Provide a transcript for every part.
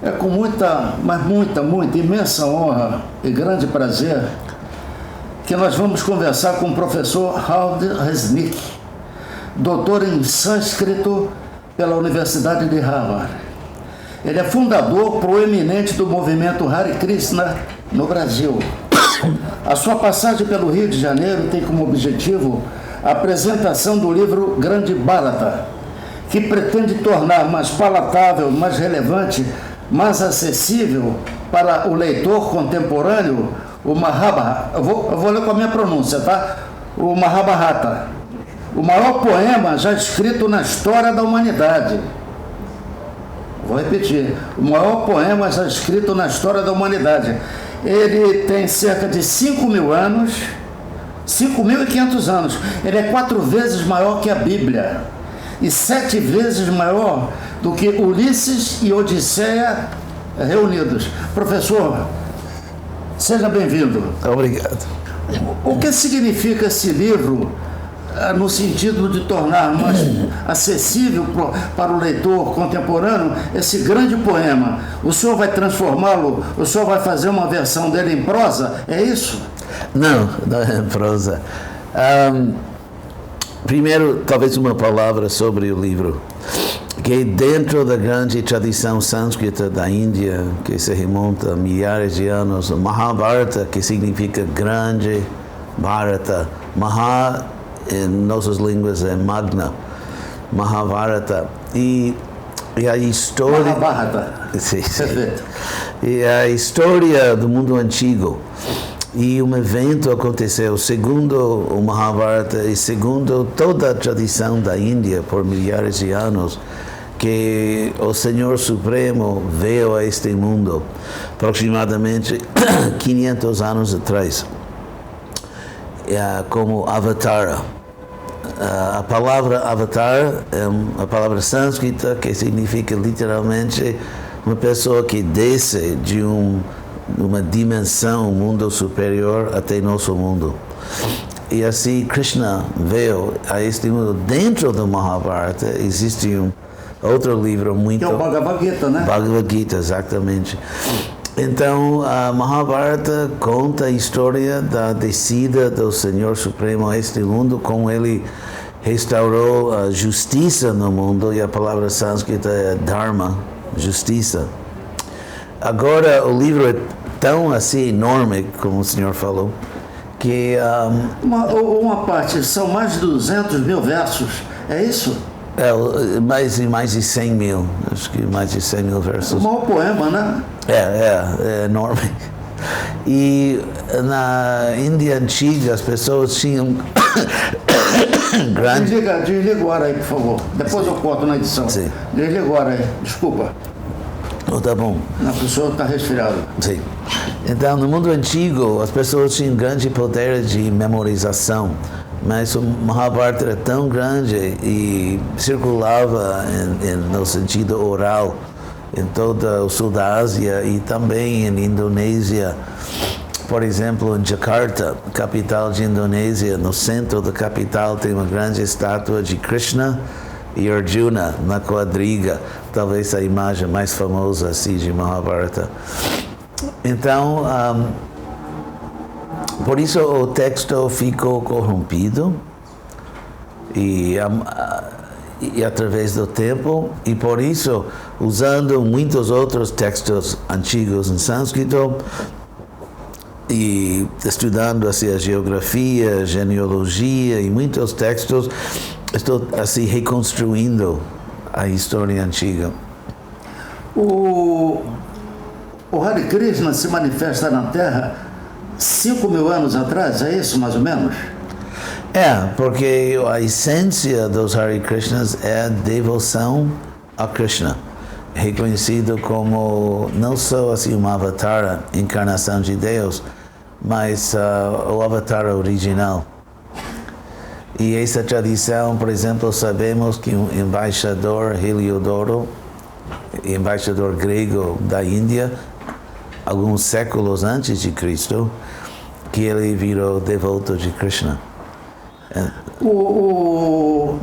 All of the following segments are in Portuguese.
É com muita, mas muita, imensa honra e grande prazer que nós vamos conversar com o professor Howard Resnick, doutor em sânscrito pela Universidade de Harvard. Ele é fundador proeminente do movimento Hare Krishna no Brasil. A sua passagem pelo Rio de Janeiro tem como objetivo a apresentação do livro Grande Bharata, que pretende tornar mais palatável, mais relevante, mais acessível para o leitor contemporâneo o Mahabharata. Eu vou ler com a minha pronúncia, tá? O Mahabharata, o maior poema já escrito na história da humanidade. Vou repetir, o maior poema já escrito na história da humanidade. Ele tem cerca de 5.000 anos, 5.500 anos. Ele é 4 vezes maior que a Bíblia e 7 vezes maior do que Ulisses e Odisseia reunidos. Professor, seja bem-vindo. Obrigado. O que significa esse livro no sentido de tornar mais acessível para o leitor contemporâneo esse grande poema? O senhor vai transformá-lo, o senhor vai fazer uma versão dele em prosa, é isso? Não é em prosa. Primeiro, talvez uma palavra sobre o livro, que dentro da grande tradição sânscrita da Índia, que se remonta a milhares de anos, Mahabharata, que significa grande, Bharata, Maha, em nossas línguas é Magna, Mahabharata, e a história... Mahabharata. Sim. E a história do mundo antigo. E um evento aconteceu, segundo o Mahabharata e segundo toda a tradição da Índia por milhares de anos, que o Senhor Supremo veio a este mundo aproximadamente 500 anos atrás, como Avatara. A palavra Avatar é uma palavra sânscrita que significa literalmente uma pessoa que desce de uma dimensão, um mundo superior até nosso mundo. E assim Krishna veio a este mundo. Dentro do Mahabharata existe outro livro muito... Que é o Bhagavad Gita, né? Bhagavad Gita, exatamente. Então, a Mahabharata conta a história da descida do Senhor Supremo a este mundo, como ele restaurou a justiça no mundo, e a palavra sânscrita é Dharma, justiça. Agora, o livro é tão assim enorme, como o senhor falou, que... Uma parte, são mais de 200.000 versos, é isso? É, mais de 100 mil, acho que mais de 100 mil versos. O maior poema, né? É enorme. E na Índia antiga, as pessoas tinham... Desliga agora aí, por favor. Depois eu corto na edição. Sim. Desliga agora aí, desculpa. Oh, tá bom. A pessoa está resfriada. Sim. Então, no mundo antigo, as pessoas tinham grande poder de memorização, mas o Mahabharata era tão grande e circulava no sentido oral em todo o sul da Ásia e também em Indonésia. Por exemplo, em Jakarta, capital de Indonésia, no centro da capital tem uma grande estátua de Krishna e Arjuna na quadriga, talvez a imagem mais famosa assim de Mahabharata. Então, por isso o texto ficou corrompido e através do tempo, e por isso, usando muitos outros textos antigos em sânscrito e estudando assim a geografia, genealogia e muitos textos, estou assim reconstruindo a história antiga. O Hare Krishna se manifesta na Terra 5.000 anos atrás, é isso mais ou menos? É, porque a essência dos Hare Krishnas é a devoção a Krishna, reconhecido como não só assim uma avatar, encarnação de Deus, mas o avatar original. E essa tradição, por exemplo, sabemos que um embaixador Heliodoro, embaixador grego da Índia, alguns séculos antes de Cristo, que ele virou devoto de Krishna. O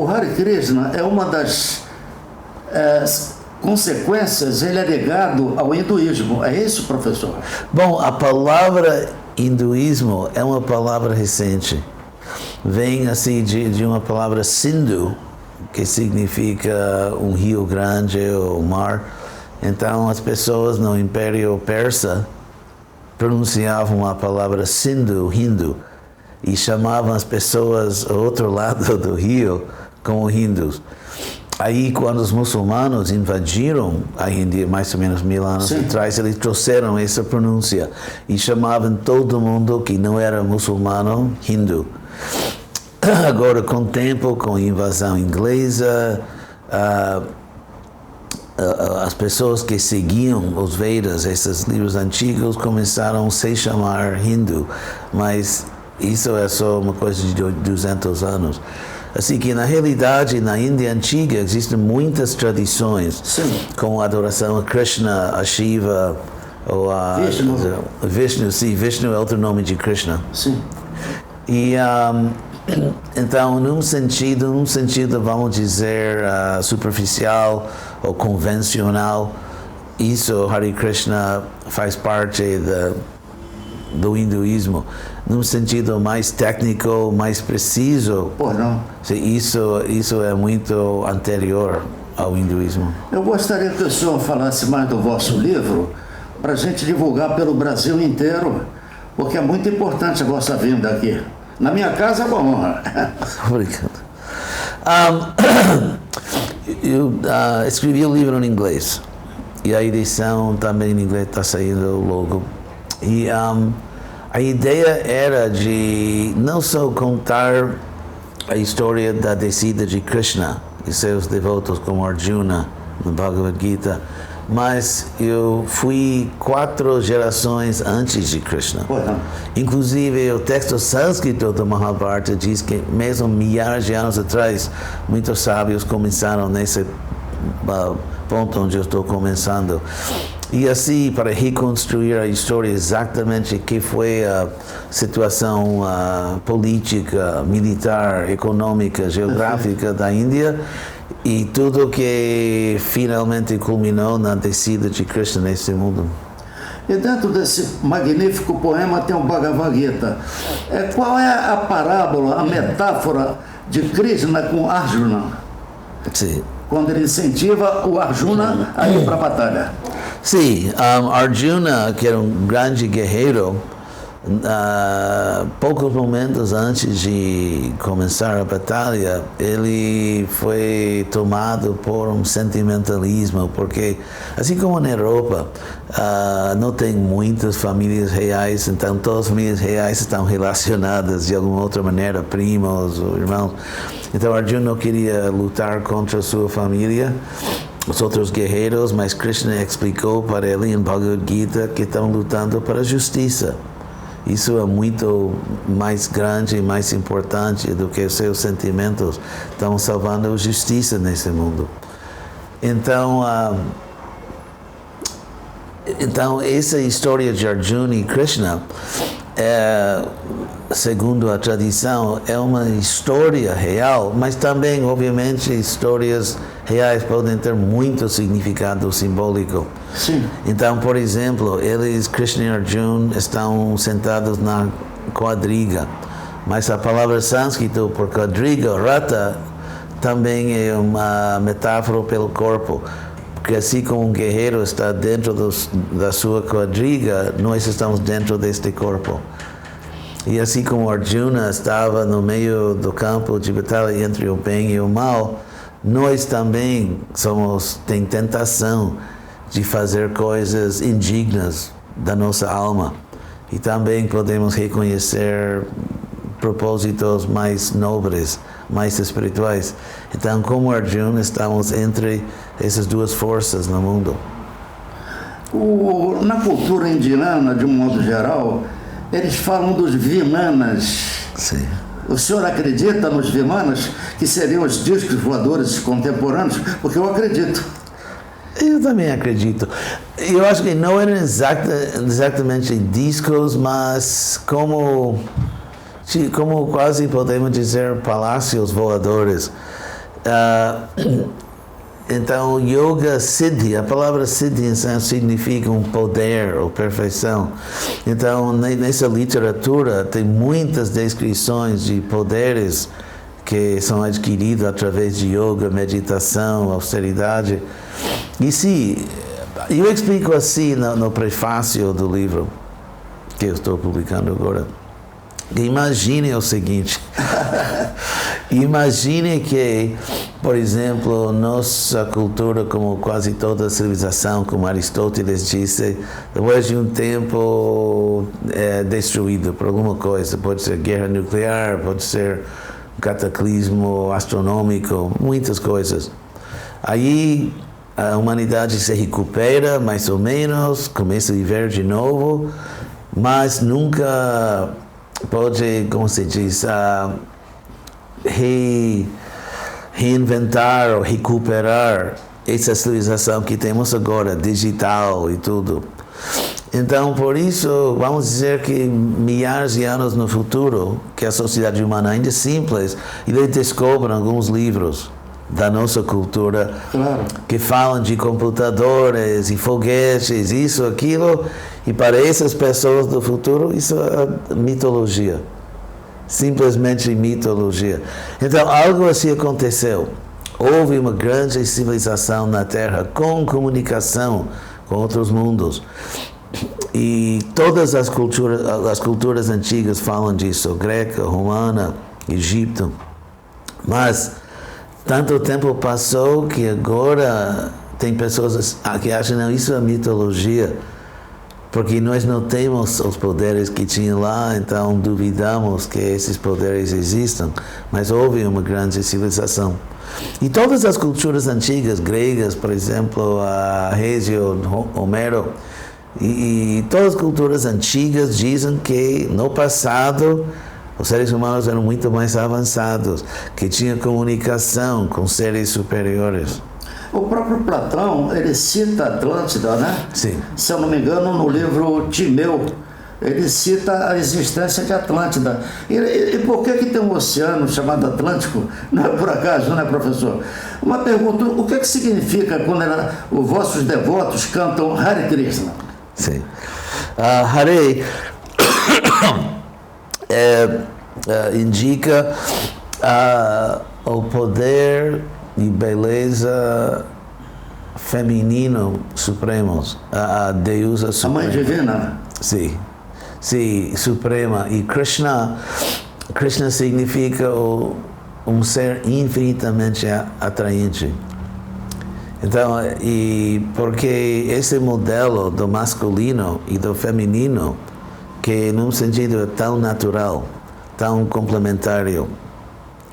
Hare Krishna é uma das consequências ele é ligado ao hinduísmo. É isso, professor? Bom, a palavra hinduísmo é uma palavra recente. Vem assim de uma palavra Sindhu, que significa um rio grande ou mar. Então as pessoas no Império Persa pronunciavam a palavra Sindhu, hindu, e chamavam as pessoas ao outro lado do rio como hindus. Aí, quando os muçulmanos invadiram a Índia, mais ou menos 1000 anos atrás, eles trouxeram essa pronúncia e chamavam todo mundo que não era muçulmano hindu. Agora, com o tempo, com a invasão inglesa, as pessoas que seguiam os Vedas, esses livros antigos, começaram a se chamar hindu, mas isso é só uma coisa de 200 anos. Assim que, na realidade, na Índia antiga, existem muitas tradições, com a adoração a Krishna, a Shiva, ou a Vishnu, sim, Vishnu é outro nome de Krishna. Sim. E, então, num sentido, vamos dizer, superficial ou convencional, isso, Hare Krishna, faz parte do hinduísmo. Num sentido mais técnico, mais preciso, isso é muito anterior ao hinduísmo. Eu gostaria que o senhor falasse mais do vosso livro, para a gente divulgar pelo Brasil inteiro, porque é muito importante a vossa vinda aqui. Na minha casa é uma honra. Obrigado. Eu escrevi o livro em inglês, e a edição também em inglês está saindo logo. E a ideia era de não só contar a história da descida de Krishna e seus devotos como Arjuna no Bhagavad Gita, mas eu fui 4 gerações antes de Krishna. Inclusive, o texto sânscrito do Mahabharata diz que mesmo milhares de anos atrás, muitos sábios começaram nesse ponto onde eu estou começando. E assim, para reconstruir a história exatamente que foi a situação política, militar, econômica, geográfica da Índia e tudo que finalmente culminou na descida de Krishna nesse mundo. E dentro desse magnífico poema tem o Bhagavad Gita. Qual é a parábola, a metáfora de Krishna com Arjuna? Sim. Quando ele incentiva o Arjuna a ir para a batalha. Sim, Arjuna, que era um grande guerreiro, poucos momentos antes de começar a batalha, ele foi tomado por um sentimentalismo, porque, assim como na Europa, não tem muitas famílias reais, então todas as famílias reais estão relacionadas de alguma outra maneira, primos ou irmãos. Então Arjuna não queria lutar contra a sua família, os outros guerreiros, mas Krishna explicou para ele em Bhagavad Gita que estão lutando para a justiça. Isso é muito mais grande e mais importante do que os seus sentimentos. Estão salvando a justiça nesse mundo. Então, essa história de Arjuna e Krishna, segundo a tradição, é uma história real, mas também, obviamente, histórias reais podem ter muito significado simbólico. Sim. Então, por exemplo, Krishna e Arjuna, estão sentados na quadriga, mas a palavra sânscrito por quadriga, rata, também é uma metáfora pelo corpo. Porque assim como um guerreiro está dentro da sua quadriga, nós estamos dentro deste corpo. E assim como Arjuna estava no meio do campo de batalha entre o bem e o mal, nós também tem tentação de fazer coisas indignas da nossa alma. E também podemos reconhecer propósitos mais nobres, mais espirituais. Então, como Arjuna, estamos entre essas duas forças no mundo. Na cultura indiana, de um modo geral, eles falam dos Vimanas. Sim. O senhor acredita nos Vimanas, que seriam os discos voadores contemporâneos? Porque eu acredito. Eu também acredito. Eu acho que não eram exatamente discos, mas como quase podemos dizer palácios voadores. Então, yoga siddhi, a palavra siddhi em sânscrito significa um poder ou perfeição. Então, nessa literatura tem muitas descrições de poderes que são adquiridos através de yoga, meditação, austeridade. E sim, eu explico assim no prefácio do livro que eu estou publicando agora. Imagine o seguinte, imagine que, por exemplo, nossa cultura, como quase toda a civilização, como Aristóteles disse, depois de um tempo é destruído por alguma coisa, pode ser guerra nuclear, pode ser um cataclismo astronômico, muitas coisas. Aí a humanidade se recupera, mais ou menos, começa a viver de novo, mas nunca pode, como se diz, reinventar ou recuperar essa civilização que temos agora, digital e tudo. Então, por isso, vamos dizer que milhares de anos no futuro, que a sociedade humana ainda é simples, eles descobrem alguns livros da nossa cultura, claro, que falam de computadores e foguetes, isso, aquilo, e para essas pessoas do futuro, isso é mitologia. Simplesmente mitologia. Então, algo assim aconteceu. Houve uma grande civilização na Terra com comunicação com outros mundos. E todas as culturas antigas falam disso, greca, romana, Egito. Mas tanto tempo passou que agora tem pessoas que acham que isso é mitologia, porque nós não temos os poderes que tinha lá, então duvidamos que esses poderes existam. Mas houve uma grande civilização. E todas as culturas antigas, gregas, por exemplo, a Hesio, Homero, e todas as culturas antigas dizem que no passado os seres humanos eram muito mais avançados, que tinham comunicação com seres superiores. O próprio Platão, ele cita Atlântida, né? Sim. Se eu não me engano, no livro Timeu, ele cita a existência de Atlântida. E por que tem um oceano chamado Atlântico? Não é por acaso, né, professor? Uma pergunta, o que significa quando os vossos devotos cantam Hare Krishna? Sim. Hare indica o poder e beleza feminino supremos, a deusa suprema. A mãe divina? Sim, sim, suprema. E Krishna significa um ser infinitamente atraente. Então, e porque esse modelo do masculino e do feminino, que num sentido é tão natural, tão complementário,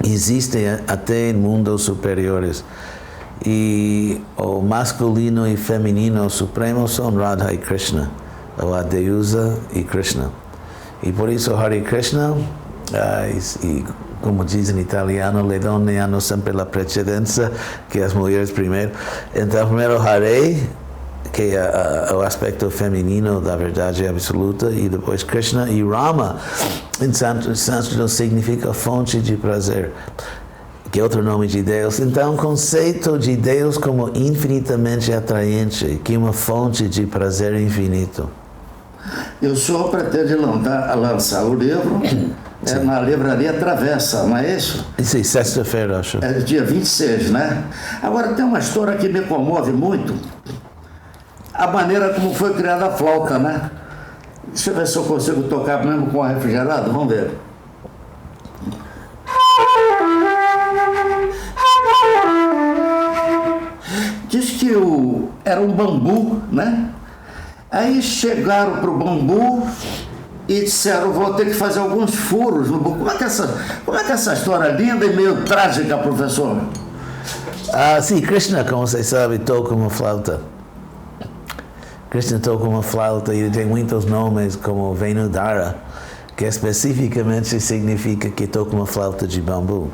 existem até em mundos superiores. E o masculino e feminino supremo são Radha e Krishna, ou a deusa e Krishna. E por isso Hare Krishna, e como diz em italiano, le donne hanno sempre la precedenza, que as mulheres primeiro. Então, primeiro Hare, que é o aspecto feminino da verdade absoluta, e depois Krishna e Rama, em sânscrito significa fonte de prazer, que é outro nome de Deus. Então, o conceito de Deus como infinitamente atraente, que é uma fonte de prazer infinito. E o senhor pretende lançar o livro na livraria Travessa, não é isso? Sim, sexta-feira, acho. É dia 26, né? Agora, tem uma história que me comove muito, a maneira como foi criada a flauta, né? Deixa eu ver se eu consigo tocar mesmo com a refrigerada, vamos ver. Diz que era um bambu, né? Aí chegaram para o bambu e disseram, vou ter que fazer alguns furos no bambu. Como é que essa história é linda e meio trágica, professor? Sim, Krishna, como vocês sabem, toca uma flauta. Krishna toca uma flauta e ele tem muitos nomes, como Venudara, que especificamente significa que toca uma flauta de bambu.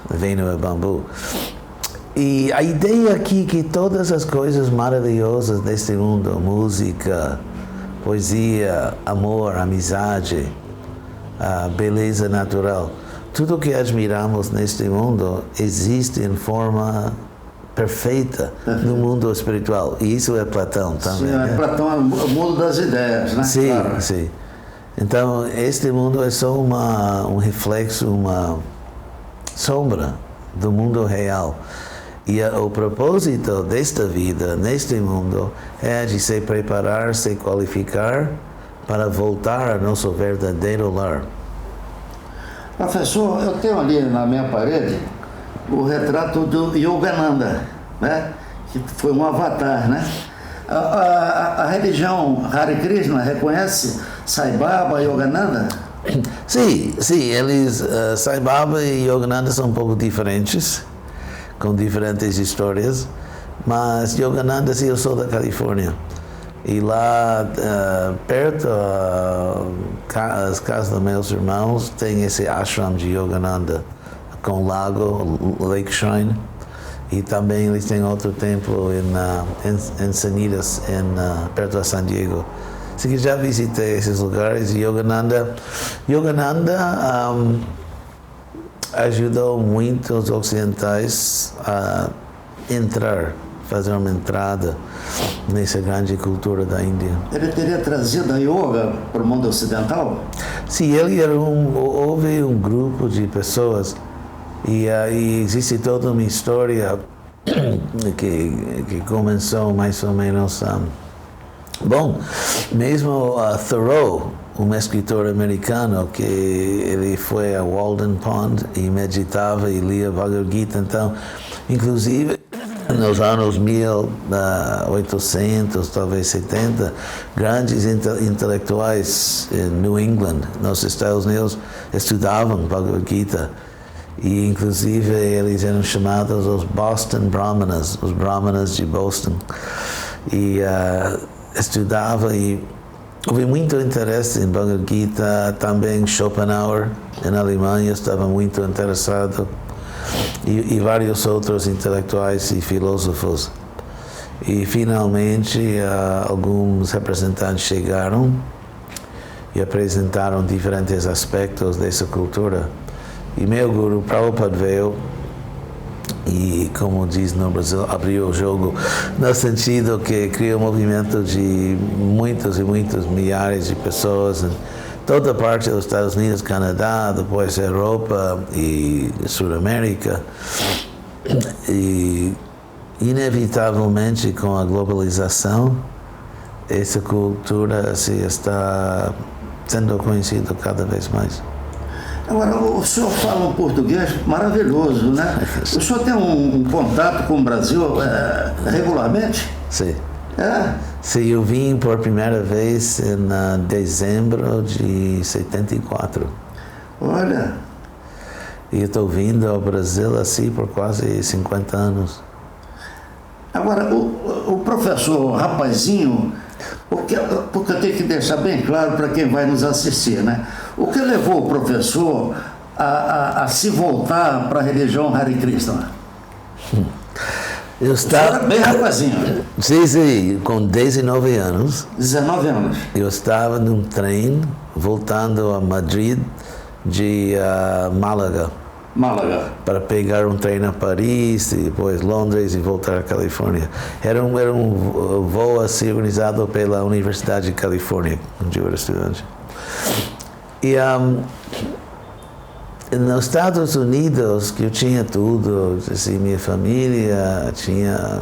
Venu é bambu. E a ideia aqui é que todas as coisas maravilhosas deste mundo, música, poesia, amor, amizade, a beleza natural, tudo que admiramos neste mundo existe em forma perfeita no mundo espiritual. E isso é Platão também. Sim, né? Platão é o mundo das ideias, né? Sim, Claro. sim. Então, este mundo é só um reflexo, uma sombra do mundo real. E o propósito desta vida, neste mundo, é de se preparar, se qualificar para voltar ao nosso verdadeiro lar. Professor, eu tenho ali na minha parede o retrato do Yogananda, né? Que foi um avatar, né? A religião Hare Krishna reconhece Sai Baba e Yogananda? Sim, eles, Sai Baba e Yogananda são um pouco diferentes, com diferentes histórias, mas Yogananda, sim, eu sou da Califórnia. E lá, perto das casas dos meus irmãos, tem esse ashram de Yogananda, com lago, Lake Shrine. E também eles têm outro templo em Encinitas, perto de San Diego. Assim que já visitei esses lugares. Yogananda ajudou muito os ocidentais a fazer uma entrada nessa grande cultura da Índia. Ele teria trazido a yoga para o mundo ocidental? Sim, houve um grupo de pessoas e aí existe toda uma história que começou mais ou menos... Bom, mesmo Thoreau, um escritor americano, que ele foi a Walden Pond e meditava e lia Bhagavad Gita, então, inclusive, nos anos 1800, talvez 70, grandes intelectuais em New England, nos Estados Unidos, estudavam Bhagavad Gita. E, inclusive, eles eram chamados os Boston Brahmanas, os Brahmanas de Boston. E estudava e houve muito interesse em Bhagavad Gita. Também Schopenhauer, na Alemanha, estava muito interessado. E vários outros intelectuais e filósofos. E, finalmente, alguns representantes chegaram e apresentaram diferentes aspectos dessa cultura. E meu guru Prabhupada veio e, como diz no Brasil, abriu o jogo, no sentido que criou um movimento de muitos e muitos milhares de pessoas em toda parte dos Estados Unidos, Canadá, depois Europa e Sul-América. E, inevitavelmente, com a globalização, essa cultura está sendo conhecida cada vez mais. Agora, o senhor fala um português maravilhoso, né? O senhor tem um contato com o Brasil regularmente? Sim. É? Sim, eu vim por primeira vez em dezembro de 74. Olha. E eu estou vindo ao Brasil assim por quase 50 anos. Agora, o professor Rapazinho, porque eu tenho que deixar bem claro para quem vai nos assistir, né? O que levou o professor a se voltar para a religião Hare Krishna? Eu estava bem rapazinho. Sim, com 19 anos. 19 anos. Eu estava num trem voltando a Madrid de Málaga. Para pegar um trem a Paris, e depois Londres e voltar à Califórnia. Era um voo assim, organizado pela Universidade de Califórnia, onde eu era estudante. E nos Estados Unidos, que eu tinha tudo, assim, minha família tinha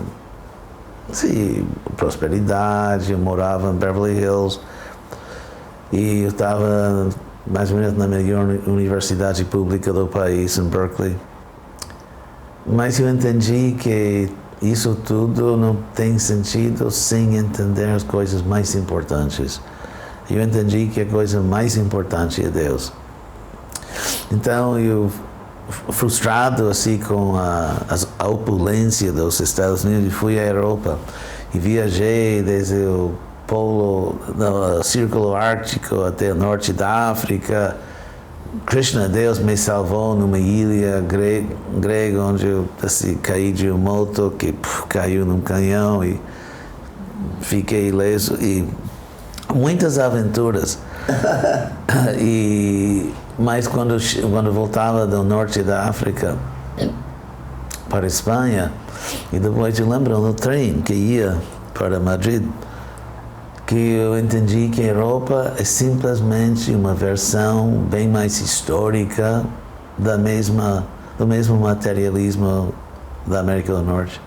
prosperidade, eu morava em Beverly Hills e eu estava mais ou menos na melhor universidade pública do país, em Berkeley. Mas eu entendi que isso tudo não tem sentido sem entender as coisas mais importantes. Eu entendi que a coisa mais importante é Deus. Então, eu, frustrado assim com a opulência dos Estados Unidos, fui à Europa e viajei desde o Círculo Ártico até o norte da África. Krishna, Deus, me salvou numa ilha grega onde eu assim, caí de uma moto que caiu num canhão e fiquei ileso. E muitas aventuras. Mas quando voltava do norte da África, para a Espanha, e depois eu lembro no trem que ia para Madrid, que eu entendi que a Europa é simplesmente uma versão bem mais histórica do mesmo materialismo da América do Norte.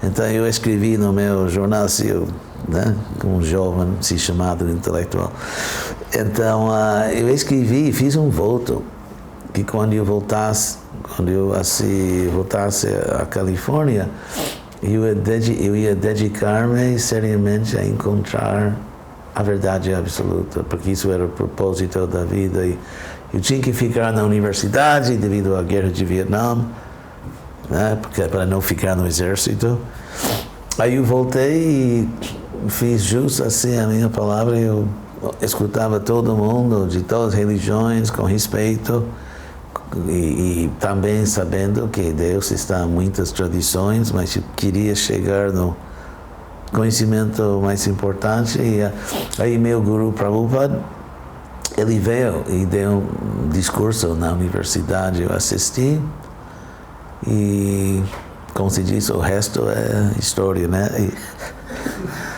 Então eu escrevi no meu jornal, como um jovem se chamado intelectual. Então eu escrevi e fiz um voto que quando eu voltasse à Califórnia, eu ia dedicar-me seriamente a encontrar a verdade absoluta, porque isso era o propósito da vida. E eu tinha que ficar na universidade devido à guerra de Vietnã, né, para não ficar no exército. Aí eu voltei e fiz justo assim a minha palavra. Eu escutava todo mundo, de todas as religiões, com respeito, e também sabendo que Deus está em muitas tradições, mas eu queria chegar no conhecimento mais importante. E aí meu guru Prabhupada, ele veio e deu um discurso na universidade, eu assisti, e como se diz, o resto é história, né?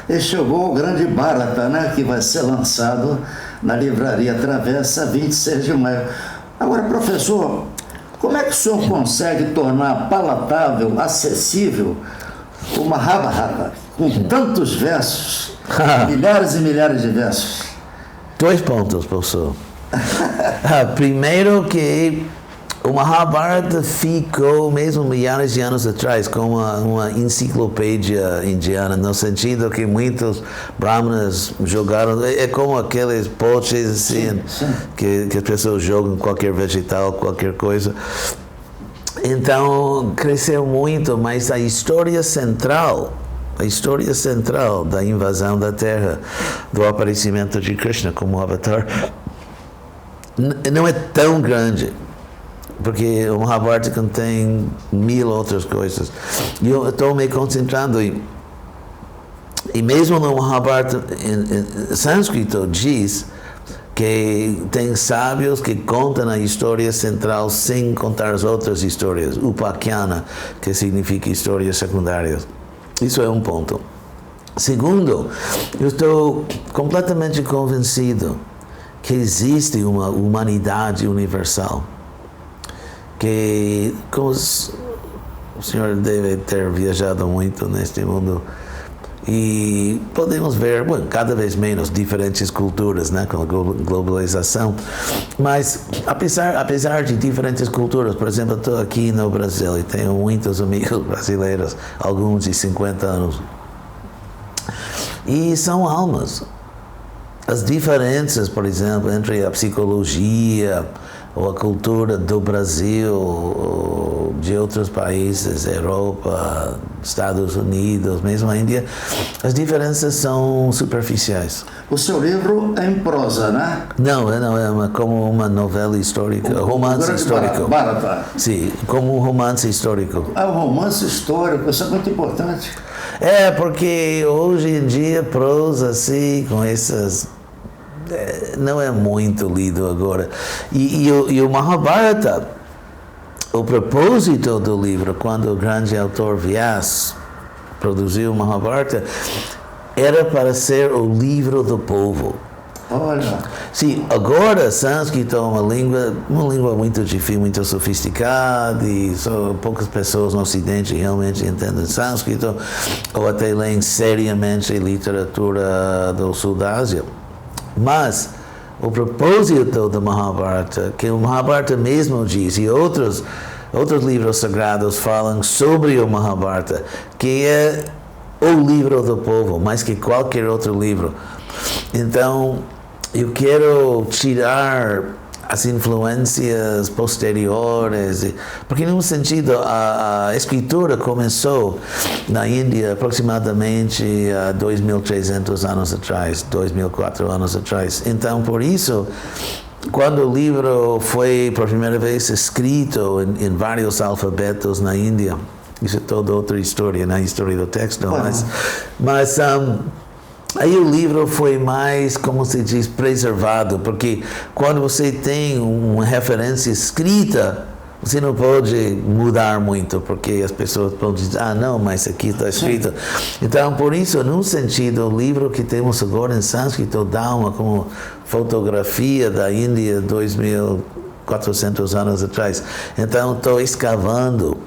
E chegou o grande Bharata, né, que vai ser lançado na livraria Travessa 26 de maio. Agora, professor, como é que o senhor consegue tornar palatável, acessível o Mahabharata, com tantos versos, milhares e milhares de versos? 2 pontos, professor. Primeiro que o Mahabharata ficou, mesmo milhares de anos atrás, como uma enciclopédia indiana, no sentido que muitos brahmanas jogaram, é como aqueles potes assim, sim. Que as pessoas jogam qualquer vegetal, qualquer coisa. Então, cresceu muito, mas a história central da invasão da Terra, do aparecimento de Krishna como avatar, não é tão grande, porque o Mahabharata contém 1000 outras coisas. E eu estou me concentrando e mesmo no Mahabharata, em sânscrito, diz que tem sábios que contam a história central sem contar as outras histórias, upakhana, que significa histórias secundárias. Isso é um ponto. Segundo, eu estou completamente convencido que existe uma humanidade universal, que o senhor deve ter viajado muito neste mundo, e podemos ver, cada vez menos diferentes culturas, né, com a globalização, mas apesar de diferentes culturas, por exemplo, estou aqui no Brasil e tenho muitos amigos brasileiros, alguns de 50 anos, e são almas. As diferenças, por exemplo, entre a psicologia ou a cultura do Brasil, ou de outros países, Europa, Estados Unidos, mesmo a Índia, as diferenças são superficiais. O seu livro é em prosa, né? Não, é como uma novela histórica, romance histórico. Bharata. Sim, como um romance histórico. Um romance histórico, isso é muito importante. É, porque hoje em dia prosa, assim, com essas... não é muito lido agora. E o Mahabharata, o propósito do livro, quando o grande autor Vyas produziu o Mahabharata, era para ser o livro do povo. Olha. Sim, agora sânscrito é uma língua muito difícil, muito sofisticada, e só poucas pessoas no Ocidente realmente entendem sânscrito, ou até leem seriamente literatura do Sul da Ásia. Mas o propósito do Mahabharata, que o Mahabharata mesmo diz, e outros livros sagrados falam sobre o Mahabharata, que é o livro do povo, mais que qualquer outro livro. Então, eu quero tirar as influências posteriores, porque num sentido a escritura começou na Índia aproximadamente há 2.300 anos atrás, 2.004 anos atrás. Então, por isso, quando o livro foi por primeira vez escrito em vários alfabetos na Índia, isso é toda outra história, na história do texto, mas aí o livro foi mais, como se diz, preservado, porque quando você tem uma referência escrita, você não pode mudar muito, porque as pessoas podem dizer, não, mas aqui está escrito. Então, por isso, num sentido, o livro que temos agora em sânscrito dá uma como fotografia da Índia 2.400 anos atrás. Então, estou escavando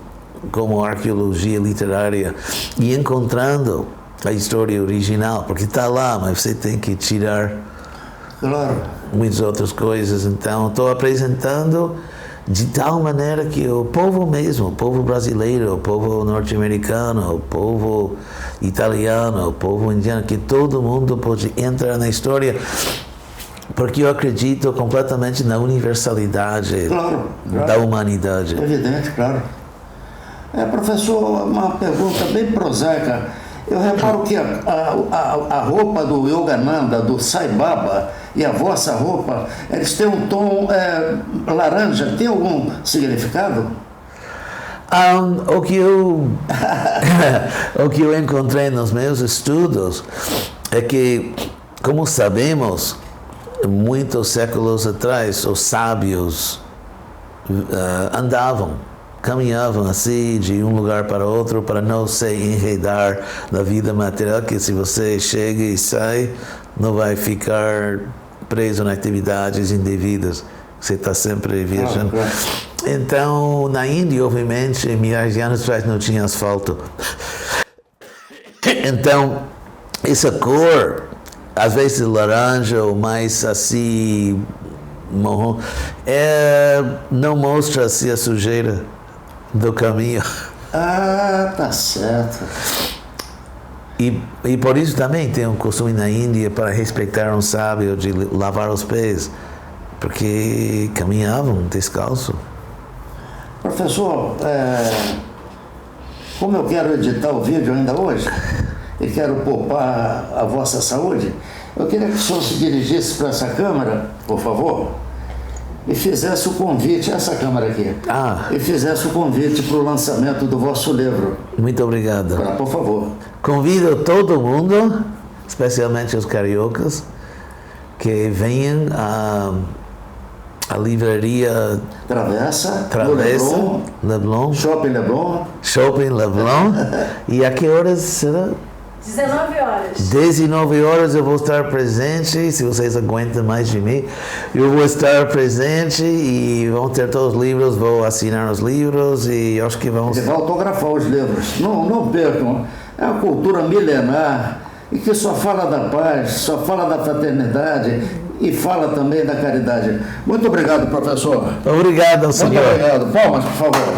como arqueologia literária e encontrando a história original, porque está lá, mas você tem que tirar muitas outras coisas. Então, estou apresentando de tal maneira que o povo mesmo, o povo brasileiro, o povo norte-americano, o povo italiano, o povo indiano, que todo mundo pode entrar na história, porque eu acredito completamente na universalidade da humanidade. Evidente, claro. Professor, uma pergunta bem prosaica. Eu reparo que a roupa do Yogananda, do Sai Baba, e a vossa roupa, eles têm um tom laranja. Tem algum significado? O que eu encontrei nos meus estudos é que, como sabemos, muitos séculos atrás, os sábios caminhavam assim de um lugar para outro para não se enredar na vida material, que se você chega e sai, não vai ficar preso em atividades indevidas. Você está sempre viajando. Então, na Índia, obviamente, milhares de anos atrás não tinha asfalto. Então, essa cor, às vezes laranja ou mais assim, marrom, não mostra assim a sujeira do caminho. Tá certo. E por isso também tem um costume na Índia para respeitar um sábio de lavar os pés, porque caminhavam descalço. Professor, como eu quero editar o vídeo ainda hoje e quero poupar a vossa saúde, eu queria que o senhor se dirigisse para essa câmera, por favor, e fizesse o convite, essa câmera aqui, e fizesse o convite para o lançamento do vosso livro. Muito obrigado. Por favor. Convido todo mundo, especialmente os cariocas, que venham à livraria Travessa Leblon, Shopping Leblon. E a que horas será? 19 horas. 19 horas eu vou estar presente, se vocês aguentam mais de mim. Eu vou estar presente e vão ter todos os livros, vou assinar os livros e acho que vamos... Você vai autografar os livros. Não percam. É uma cultura milenar e que só fala da paz, só fala da fraternidade e fala também da caridade. Muito obrigado, professor. Obrigado, senhor. Muito obrigado. Palmas, por favor.